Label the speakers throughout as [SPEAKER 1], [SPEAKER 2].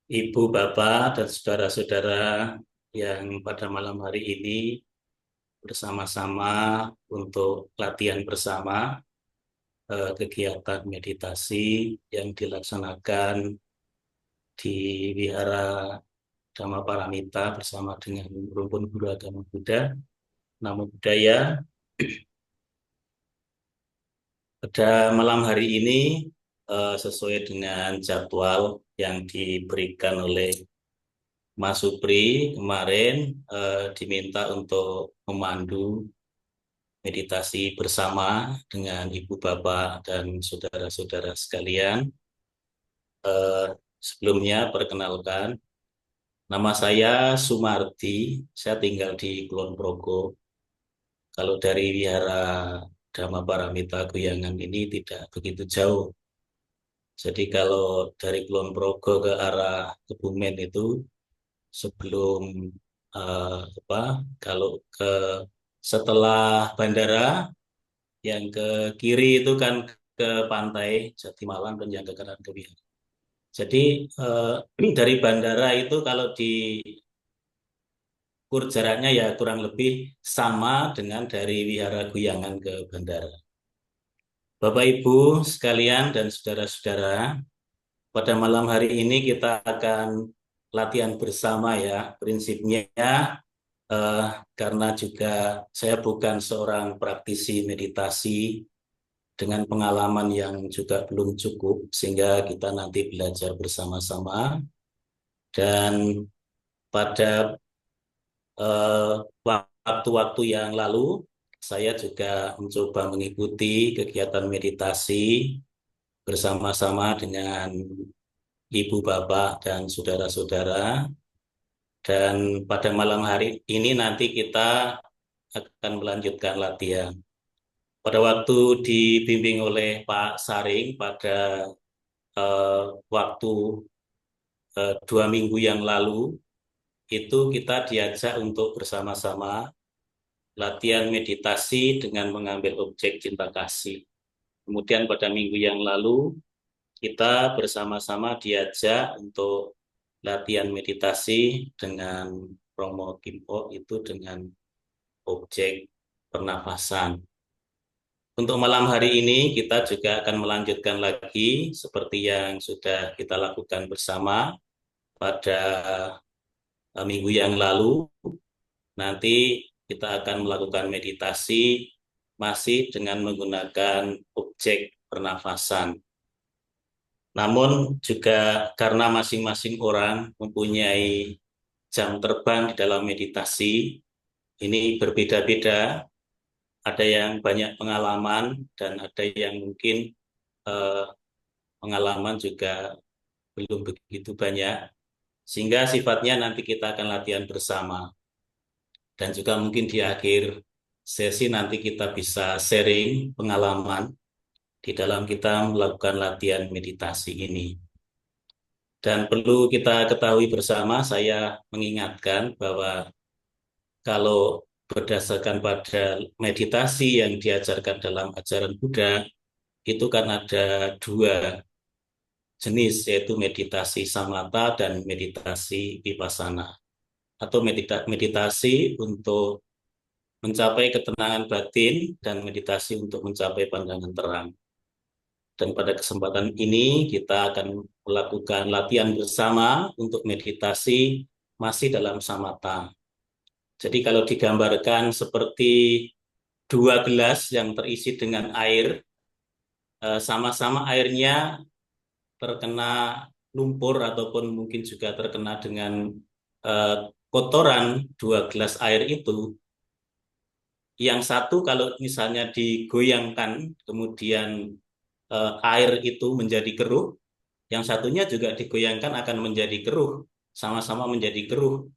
[SPEAKER 1] Ibu, Bapak, dan saudara-saudara yang pada malam hari ini bersama-sama untuk latihan bersama kegiatan meditasi yang dilaksanakan di Wihara Dhamma Paramita bersama dengan rumpun guru agama Buddha. Namo Buddhaya. Pada malam hari ini sesuai dengan jadwal yang diberikan oleh Mas Supri kemarin diminta untuk memandu meditasi bersama dengan Ibu Bapak dan saudara-saudara sekalian. Eh, Sebelumnya perkenalkan, nama saya Sumardi, saya tinggal di Kulon Progo. Kalau dari Wihara Dhamma Paramita Guyangan ini tidak begitu jauh. Jadi kalau dari Kulon Progo ke arah Kebumen itu sebelum apa kalau ke setelah bandara yang ke kiri itu kan ke pantai Jatimalang dan yang ke kanan ke Wihara. Jadi dari bandara itu kalau diukur jaraknya ya kurang lebih sama dengan dari Wihara Guyangan ke bandara. Bapak Ibu sekalian dan saudara-saudara, pada malam hari ini kita akan latihan bersama ya. Prinsipnya eh, karena juga saya bukan seorang praktisi meditasi dengan pengalaman yang juga belum cukup, sehingga kita nanti belajar bersama-sama. Dan pada eh, waktu-waktu yang lalu, saya juga mencoba mengikuti kegiatan meditasi bersama-sama dengan ibu, bapak, dan saudara-saudara. Dan pada malam hari ini nanti kita akan melanjutkan latihan. Pada waktu dibimbing oleh Pak Saring pada waktu 2 minggu yang lalu, itu kita diajak untuk bersama-sama latihan meditasi dengan mengambil objek cinta kasih. Kemudian pada minggu yang lalu, kita bersama-sama diajak untuk latihan meditasi dengan Romo Kimpo itu dengan objek pernafasan. Untuk malam hari ini kita juga akan melanjutkan lagi seperti yang sudah kita lakukan bersama pada minggu yang lalu. Nanti kita akan melakukan meditasi masih dengan menggunakan objek pernafasan. Namun juga karena masing-masing orang mempunyai jam terbang di dalam meditasi, ini berbeda-beda. Ada yang banyak pengalaman dan ada yang mungkin eh, pengalaman juga belum begitu banyak. Sehingga sifatnya nanti kita akan latihan bersama. Dan juga mungkin di akhir sesi nanti kita bisa sharing pengalaman di dalam kita melakukan latihan meditasi ini. Dan perlu kita ketahui bersama, saya mengingatkan bahwa kalau berdasarkan pada meditasi yang diajarkan dalam ajaran Buddha, itu kan ada dua jenis, yaitu meditasi samatha dan meditasi vipassana. Atau meditasi untuk mencapai ketenangan batin dan meditasi untuk mencapai pandangan terang. Dan pada kesempatan ini kita akan melakukan latihan bersama untuk meditasi masih dalam samatha. Jadi kalau digambarkan seperti dua gelas yang terisi dengan air, sama-sama airnya terkena lumpur ataupun mungkin juga terkena dengan eh, kotoran dua gelas air itu. Yang satu kalau misalnya digoyangkan, kemudian air itu menjadi keruh, yang satunya juga digoyangkan akan menjadi keruh, sama-sama menjadi keruh.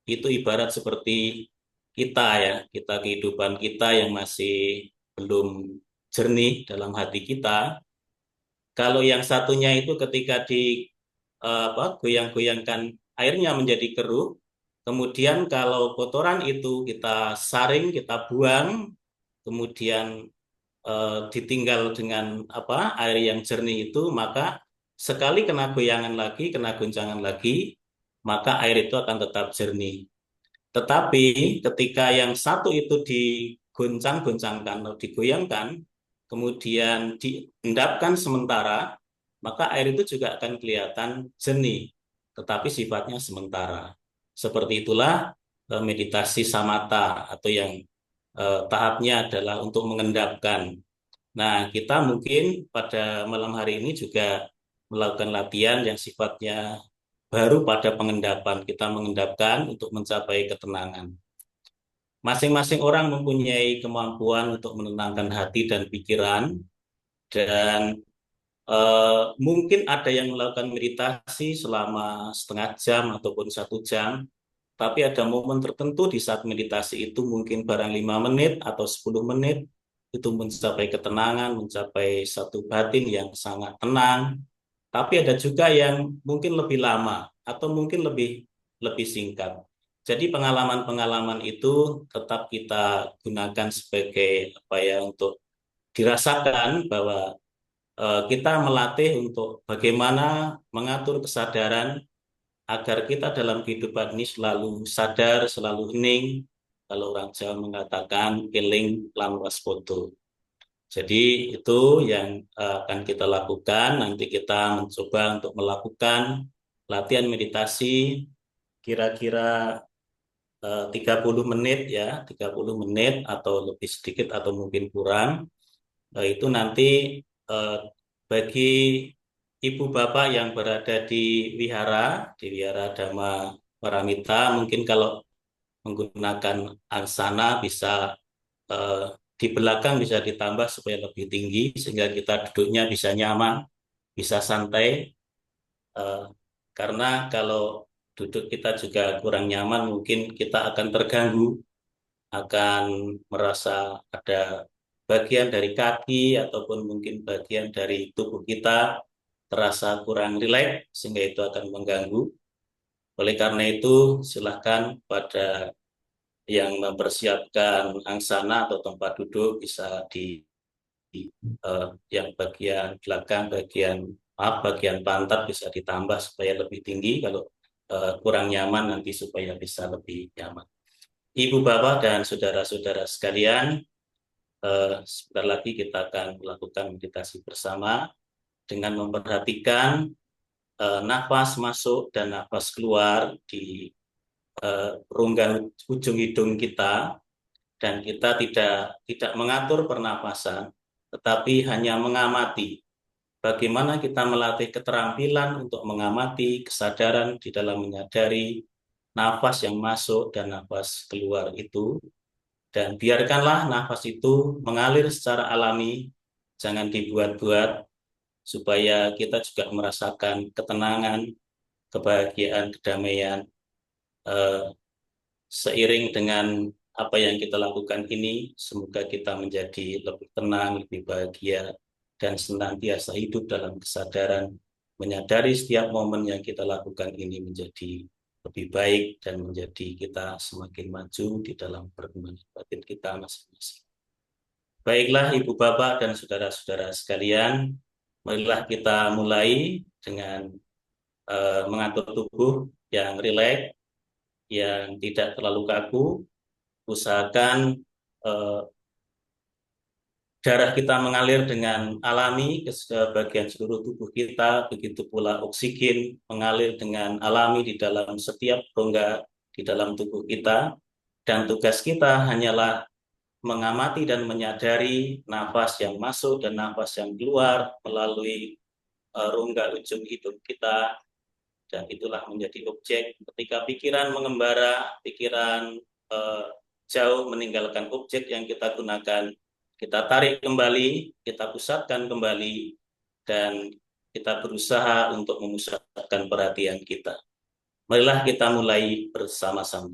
[SPEAKER 1] Itu ibarat seperti kita ya, kita kehidupan kita yang masih belum jernih dalam hati kita. Kalau yang satunya itu ketika goyang-goyangkan airnya menjadi keruh, kemudian kalau kotoran itu kita saring, kita buang, kemudian ditinggal dengan air yang jernih itu, maka Sekali kena goyangan lagi, kena goncangan lagi, maka air itu akan tetap jernih. Tetapi ketika yang satu itu digoncang-goncangkan atau digoyangkan, kemudian diendapkan sementara, maka air itu juga akan kelihatan jernih, tetapi sifatnya sementara. Seperti itulah meditasi samatha atau yang tahapnya adalah untuk mengendapkan. Nah, kita mungkin pada malam hari ini juga melakukan latihan yang sifatnya baru pada pengendapan. Kita mengendapkan untuk mencapai ketenangan. Masing-masing orang mempunyai kemampuan untuk menenangkan hati dan pikiran, dan mungkin ada yang melakukan meditasi selama setengah jam ataupun 1 jam, tapi ada momen tertentu di saat meditasi itu mungkin barang 5 menit atau 10 menit, itu mencapai ketenangan, mencapai satu batin yang sangat tenang. Tapi ada juga yang mungkin lebih lama atau mungkin lebih lebih singkat. Jadi pengalaman-pengalaman itu tetap kita gunakan sebagai apa ya, untuk dirasakan bahwa kita melatih untuk bagaimana mengatur kesadaran agar kita dalam kehidupan ini selalu sadar, selalu hening. Kalau orang Jawa mengatakan eling lan waspada. Jadi itu yang akan kita lakukan. Nanti kita mencoba untuk melakukan latihan meditasi kira-kira 30 menit ya, 30 menit atau lebih sedikit atau mungkin kurang. Itu nanti eh, bagi ibu bapak yang berada di wihara Dhamma Paramita, mungkin kalau menggunakan angsana bisa eh, di belakang bisa ditambah supaya lebih tinggi sehingga kita duduknya bisa nyaman, bisa santai. Eh, karena kalau duduk kita juga kurang nyaman, mungkin kita akan terganggu, akan merasa ada bagian dari kaki ataupun mungkin bagian dari tubuh kita terasa kurang rileks sehingga itu akan mengganggu. Oleh karena itu, silahkan pada yang mempersiapkan angsana atau tempat duduk bisa yang bagian belakang, bagian pantat bisa ditambah supaya lebih tinggi. Kalau kurang nyaman nanti supaya bisa lebih nyaman. Ibu, bapak, dan saudara-saudara sekalian, sebentar lagi kita akan melakukan meditasi bersama dengan memperhatikan nafas masuk dan nafas keluar di rongga ujung hidung kita, dan kita tidak mengatur pernapasan, tetapi hanya mengamati. Bagaimana kita melatih keterampilan untuk mengamati kesadaran di dalam menyadari nafas yang masuk dan nafas keluar itu, dan biarkanlah nafas itu mengalir secara alami, jangan dibuat-buat, supaya kita juga merasakan ketenangan, kebahagiaan, kedamaian. Eh, Seiring dengan apa yang kita lakukan ini, semoga kita menjadi lebih tenang, lebih bahagia, dan senantiasa hidup dalam kesadaran, menyadari setiap momen yang kita lakukan ini menjadi lebih baik dan menjadi kita semakin maju di dalam perkembangan batin kita masing-masing. Baiklah Ibu Bapak dan saudara-saudara sekalian, marilah kita mulai dengan mengatur tubuh yang rileks, yang tidak terlalu kaku. Usahakan eh, darah kita mengalir dengan alami ke bagian seluruh tubuh kita, begitu pula oksigen mengalir dengan alami di dalam setiap rongga di dalam tubuh kita. Dan tugas kita hanyalah mengamati dan menyadari nafas yang masuk dan nafas yang keluar melalui rongga ujung hidung kita, dan itulah menjadi objek. Ketika pikiran mengembara, pikiran eh, jauh meninggalkan objek yang kita gunakan, kita tarik kembali, kita pusatkan kembali, dan kita berusaha untuk memusatkan perhatian kita. Marilah kita mulai bersama-sama.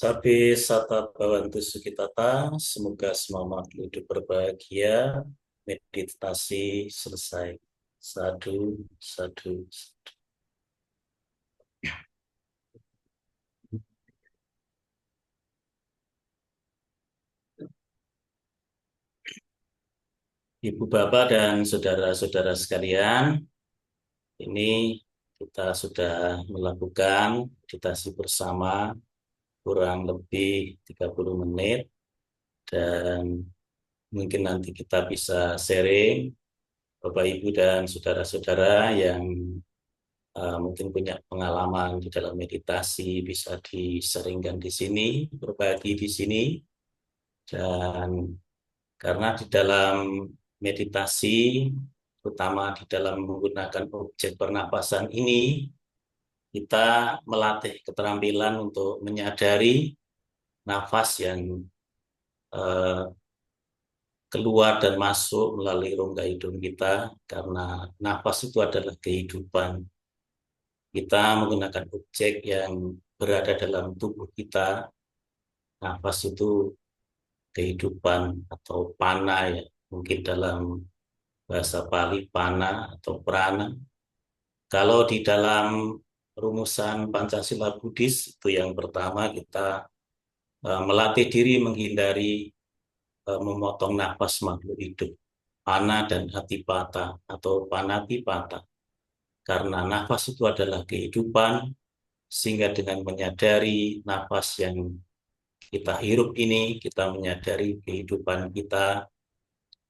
[SPEAKER 1] Sabi sata bhavantu sukitata, semoga semua makhluk hidup berbahagia. Meditasi selesai. Sadu, sadu. Ibu bapak dan saudara-saudara sekalian, ini kita sudah melakukan meditasi bersama kurang lebih 30 menit dan mungkin nanti kita bisa sharing Bapak Ibu dan saudara-saudara yang mungkin punya pengalaman di dalam meditasi bisa diseringkan di sini, berbagi di sini. Dan karena di dalam meditasi, terutama di dalam menggunakan objek pernapasan ini, kita melatih keterampilan untuk menyadari nafas yang eh, keluar dan masuk melalui rongga hidung kita, karena nafas itu adalah kehidupan. Kita menggunakan objek yang berada dalam tubuh kita, nafas itu kehidupan atau pana ya, mungkin dalam bahasa Pali pana atau prana. Kalau di dalam rumusan Pancasila Buddhis itu yang pertama kita melatih diri menghindari memotong nafas makhluk hidup, pana dan atipata atau panatipata. Karena nafas itu adalah kehidupan, sehingga dengan menyadari nafas yang kita hirup ini, kita menyadari kehidupan kita,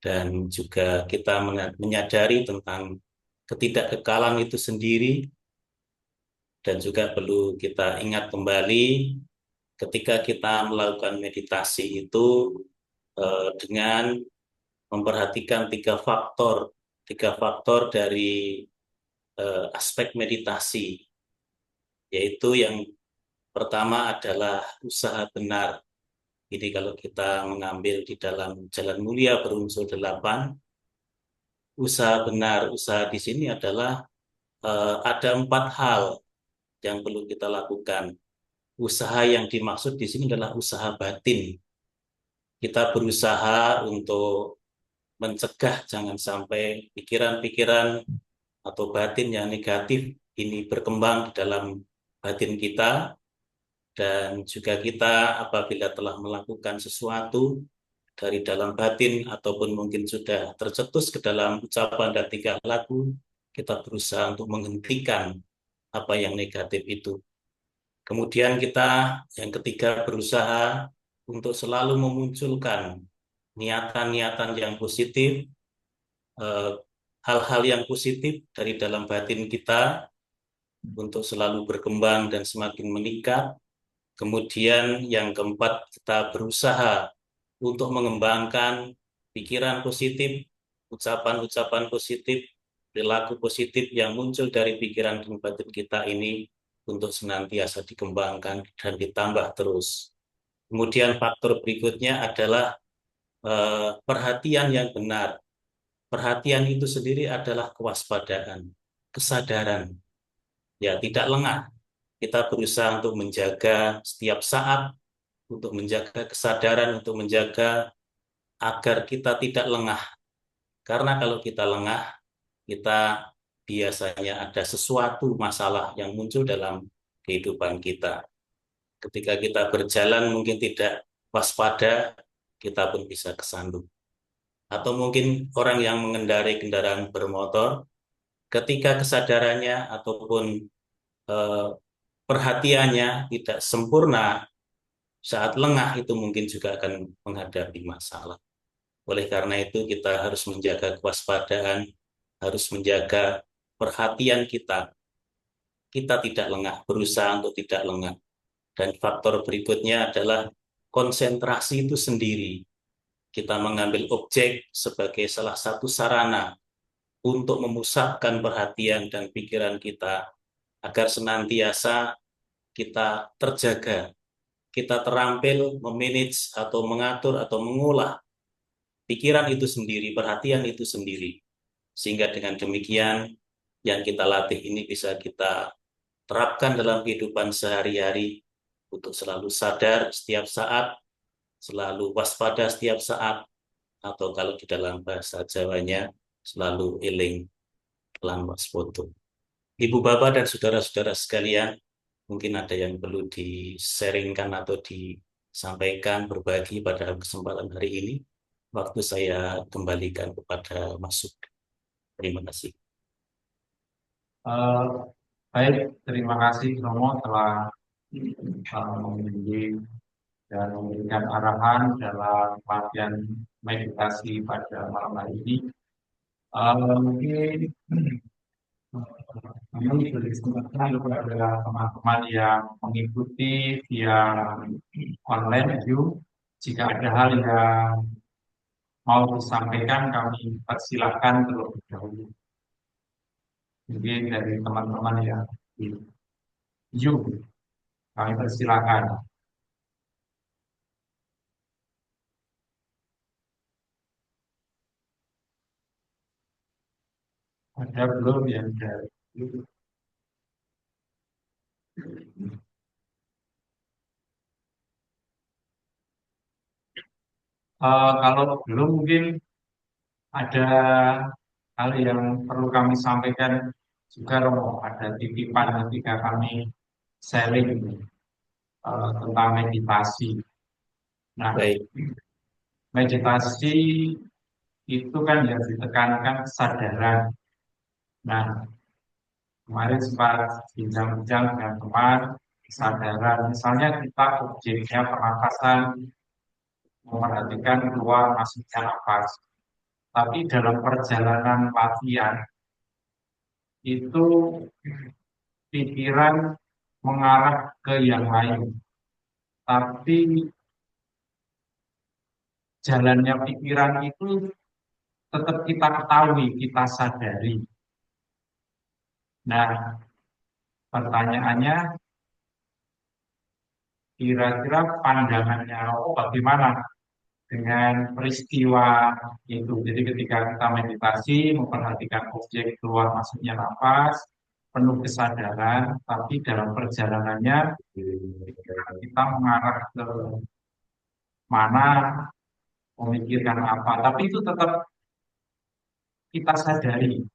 [SPEAKER 1] dan juga kita menyadari tentang ketidakkekalan itu sendiri. Dan juga perlu kita ingat kembali ketika kita melakukan meditasi itu dengan memperhatikan tiga faktor dari aspek meditasi, yaitu yang pertama adalah usaha benar. Jadi kalau kita mengambil di dalam Jalan Mulia berunsur 8, usaha benar, usaha di sini adalah ada 4 hal yang perlu kita lakukan. Usaha yang dimaksud di sini adalah usaha batin. Kita berusaha untuk mencegah jangan sampai pikiran-pikiran atau batin yang negatif ini berkembang di dalam batin kita. Dan juga kita apabila telah melakukan sesuatu dari dalam batin ataupun mungkin sudah tercetus ke dalam ucapan dan tingkah laku, kita berusaha untuk menghentikan apa yang negatif itu. Kemudian kita yang ketiga berusaha untuk selalu memunculkan niatan-niatan yang positif, hal-hal yang positif dari dalam batin kita untuk selalu berkembang dan semakin meningkat. Kemudian yang keempat, kita berusaha untuk mengembangkan pikiran positif, ucapan-ucapan positif, perilaku positif yang muncul dari pikiran dan batin kita ini untuk senantiasa dikembangkan dan ditambah terus. Kemudian faktor berikutnya adalah perhatian yang benar. Perhatian itu sendiri adalah kewaspadaan, kesadaran, ya tidak lengah. Kita berusaha untuk menjaga setiap saat, untuk menjaga kesadaran, untuk menjaga agar kita tidak lengah. Karena kalau kita lengah, kita biasanya ada sesuatu masalah yang muncul dalam kehidupan kita. Ketika kita berjalan mungkin tidak waspada, kita pun bisa kesandung. Atau mungkin orang yang mengendarai kendaraan bermotor, ketika kesadarannya ataupun eh, perhatiannya tidak sempurna, saat lengah itu mungkin juga akan menghadapi masalah. Oleh karena itu kita harus menjaga kewaspadaan, harus menjaga perhatian kita. Kita tidak lengah, berusaha untuk tidak lengah. Dan faktor berikutnya adalah konsentrasi itu sendiri. Kita mengambil objek sebagai salah satu sarana untuk memusatkan perhatian dan pikiran kita agar senantiasa kita terjaga, kita terampil memanage atau mengatur atau mengolah pikiran itu sendiri, perhatian itu sendiri. Sehingga dengan demikian yang kita latih ini bisa kita terapkan dalam kehidupan sehari-hari untuk selalu sadar setiap saat, selalu waspada setiap saat, atau kalau di dalam bahasa Jawanya, selalu eling lan waspada. Ibu Bapak dan saudara-saudara sekalian, mungkin ada yang perlu di-sharingkan atau disampaikan, berbagi pada kesempatan hari ini. Waktu saya kembalikan kepada Mas Sugeng. Terima kasih.
[SPEAKER 2] Eh, Baik, terima kasih Romo telah membimbing dan memberikan arahan dalam latihan meditasi pada malam hari ini. Mungkin kami berkesempatan kepada teman-teman yang mengikuti via online Zoom. Jika ada hal yang mau disampaikan, kami persilahkan terlebih dahulu. Mungkin dari teman-teman yang di Zoom, kami persilahkan. Ada belum yang dari Zoom? Kalau belum mungkin ada hal yang perlu kami sampaikan juga Romo, ada titipan ketika kami sharing tentang meditasi. Nah,
[SPEAKER 1] Baik,
[SPEAKER 2] meditasi itu kan yang ditekankan kesadaran. Nah, kemarin sempat bincang-bincang dengan teman kesadaran. Misalnya kita objeknya pernapasan, memperhatikan keluar masuknya nafas. Tapi dalam perjalanan latihan itu pikiran mengarah ke yang lain. Tapi jalannya pikiran itu tetap kita ketahui, kita sadari. Nah, pertanyaannya kira-kira pandangannya bagaimana dengan peristiwa itu. Jadi ketika kita meditasi, memperhatikan objek keluar masuknya nafas, penuh kesadaran, tapi dalam perjalanannya pikiran kita mengarah ke mana, memikirkan apa. Tapi itu tetap kita sadari,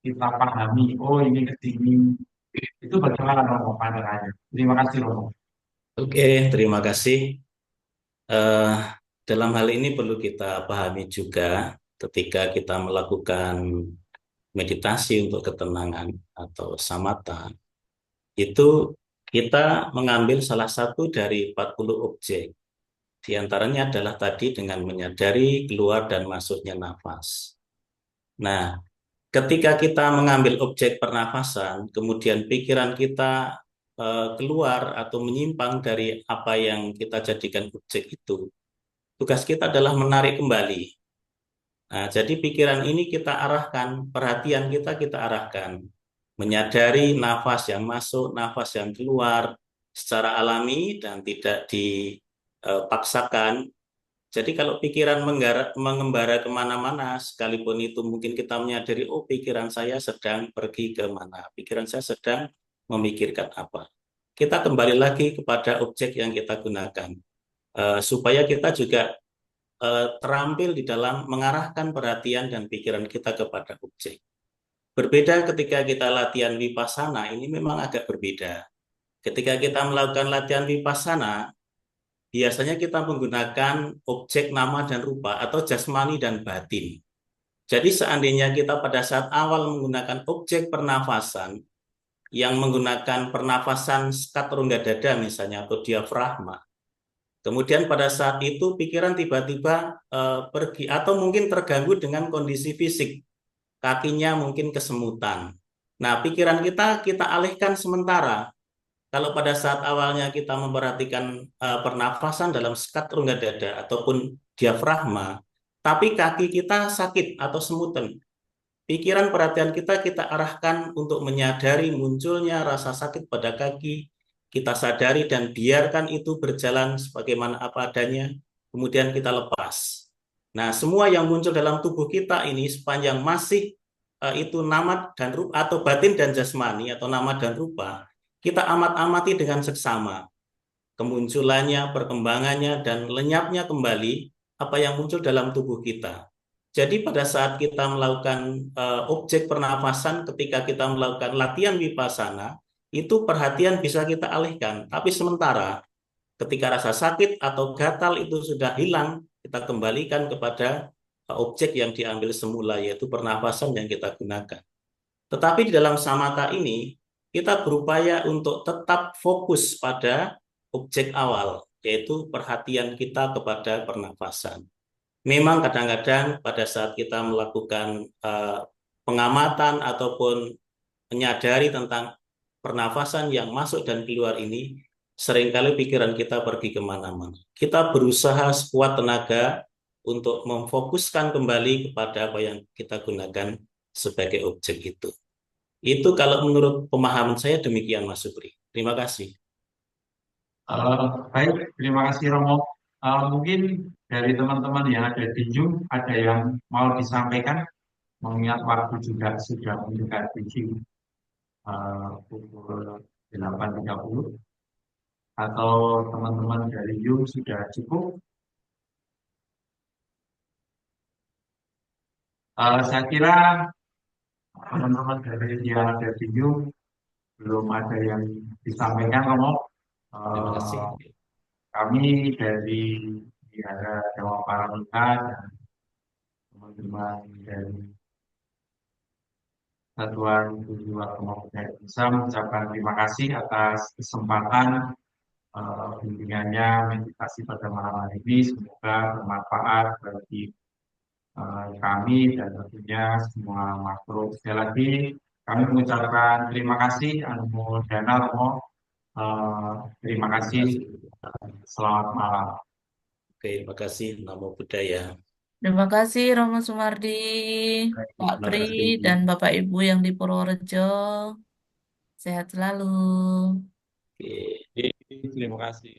[SPEAKER 2] kita pahami, oh ini ke sini. Itu bagaimana Romo pandangannya? Terima kasih Romo.
[SPEAKER 1] oke, terima kasih. Eh, dalam hal ini perlu kita pahami juga ketika kita melakukan meditasi untuk ketenangan atau samatha, itu kita mengambil salah satu dari 40 objek. Di antaranya adalah tadi dengan menyadari keluar dan masuknya nafas. Nah, ketika kita mengambil objek pernafasan, kemudian pikiran kita keluar atau menyimpang dari apa yang kita jadikan objek itu, tugas kita adalah menarik kembali. Nah, jadi pikiran ini kita arahkan, perhatian kita arahkan, menyadari nafas yang masuk, nafas yang keluar secara alami dan tidak dipaksakan. Jadi kalau pikiran mengembara kemana-mana, sekalipun itu mungkin kita menyadari, oh pikiran saya sedang pergi ke mana, pikiran saya sedang memikirkan apa. Kita kembali lagi kepada objek yang kita gunakan, supaya kita juga terampil di dalam mengarahkan perhatian dan pikiran kita kepada objek. Berbeda ketika kita latihan vipassana, ini memang agak berbeda. Ketika kita melakukan latihan vipassana, biasanya kita menggunakan objek nama dan rupa atau jasmani dan batin. Jadi seandainya kita pada saat awal menggunakan objek pernafasan yang menggunakan pernafasan skat rongga dada misalnya atau diafragma, kemudian pada saat itu pikiran tiba-tiba pergi atau mungkin terganggu dengan kondisi fisik, kakinya mungkin kesemutan. Nah, pikiran kita alihkan sementara. Kalau pada saat awalnya kita memperhatikan pernafasan dalam skat rongga dada ataupun diafragma, tapi kaki kita sakit atau semutan, pikiran perhatian kita arahkan untuk menyadari munculnya rasa sakit pada kaki, kita sadari dan biarkan itu berjalan sebagaimana apa adanya, kemudian kita lepas. Nah, semua yang muncul dalam tubuh kita ini sepanjang masih itu nama dan rupa atau batin dan jasmani atau nama dan rupa, kita amat-amati dengan seksama. kemunculannya, perkembangannya, dan lenyapnya kembali apa yang muncul dalam tubuh kita. Jadi pada saat kita melakukan objek pernafasan, ketika kita melakukan latihan vipassana, itu perhatian bisa kita alihkan. Tapi sementara ketika rasa sakit atau gatal itu sudah hilang, kita kembalikan kepada objek yang diambil semula, yaitu pernafasan yang kita gunakan. Tetapi di dalam samatha ini, kita berupaya untuk tetap fokus pada objek awal, yaitu perhatian kita kepada pernafasan. Memang kadang-kadang pada saat kita melakukan pengamatan ataupun menyadari tentang pernafasan yang masuk dan keluar ini, seringkali pikiran kita pergi kemana-mana. Kita berusaha sekuat tenaga untuk memfokuskan kembali kepada apa yang kita gunakan sebagai objek itu. Itu kalau menurut pemahaman saya demikian, Mas Supri. Terima kasih.
[SPEAKER 2] Baik, terima kasih Romo. Mungkin dari teman-teman yang ada di Zoom ada yang mau disampaikan, mengingat waktu juga sudah mendekati pukul 8.30, atau teman-teman dari Zoom sudah cukup. Saya kira teman-teman dari yang ada di Zoom belum ada yang disampaikan, Romo.
[SPEAKER 1] Terima kasih.
[SPEAKER 2] Eh, Kami dari Wihara Dewa Paramita dan teman-teman dari Satuan Tujuan Pemuda bisa mengucapkan terima kasih atas kesempatan bimbingannya meditasi pada malam hari ini. Semoga bermanfaat bagi kami dan tentunya semua makhluk. Sekali lagi kami mengucapkan terima kasih Anumodana Romo. Terima
[SPEAKER 1] Terima
[SPEAKER 2] kasih.
[SPEAKER 1] kasih.
[SPEAKER 2] Selamat malam.
[SPEAKER 1] Oke, terima kasih. Namo Buddhaya.
[SPEAKER 3] Terima kasih Romo Sumardi, Pak
[SPEAKER 1] Terima
[SPEAKER 3] Pri,
[SPEAKER 1] kasih.
[SPEAKER 3] dan Bapak Ibu yang di Purworejo. Sehat selalu.
[SPEAKER 1] Oke.
[SPEAKER 2] Terima kasih.